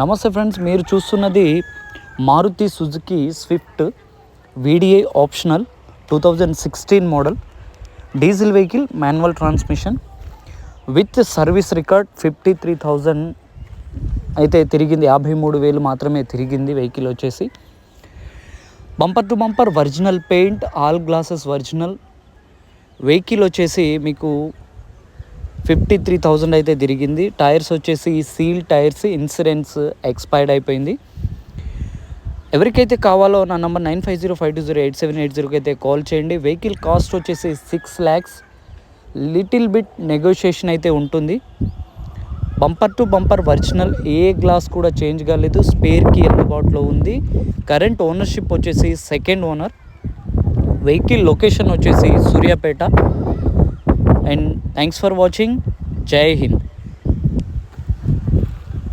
నమస్తే ఫ్రెండ్స్, మీరు చూస్తున్నది Maruti Suzuki Swift VDI optional 2016 model diesel vehicle, manual transmission with service record 53,000 అయితే తిరిగింది. 53,000 మాత్రమే తిరిగింది వెహికల్ వచ్చేసి. Bumper to bumper original paint, all glasses original. Vehicle వచ్చేసి మీకు 53,000 అయితే తిరిగింది. టైర్స్ వచ్చేసి సీల్ టైర్స్, ఇన్సూరెన్స్ ఎక్స్పైర్డ్ అయిపోయింది. ఎవరికైతే కావాలో నా నంబర్ 9505208780కి అయితే కాల్ చేయండి. వెహికల్ కాస్ట్ వచ్చేసి 6 lakhs. లిటిల్ బిట్ నెగోషియేషన్ అయితే ఉంటుంది. Bumper to bumper original, A glass కూడా చేంజ్ కాలేదు. స్పేర్కి అందుబాటులో ఉంది. కరెంట్ ఓనర్షిప్ వచ్చేసి సెకండ్ ఓనర్. వెహికల్ లొకేషన్ వచ్చేసి Suryapet. And thanks for watching. Jai Hind.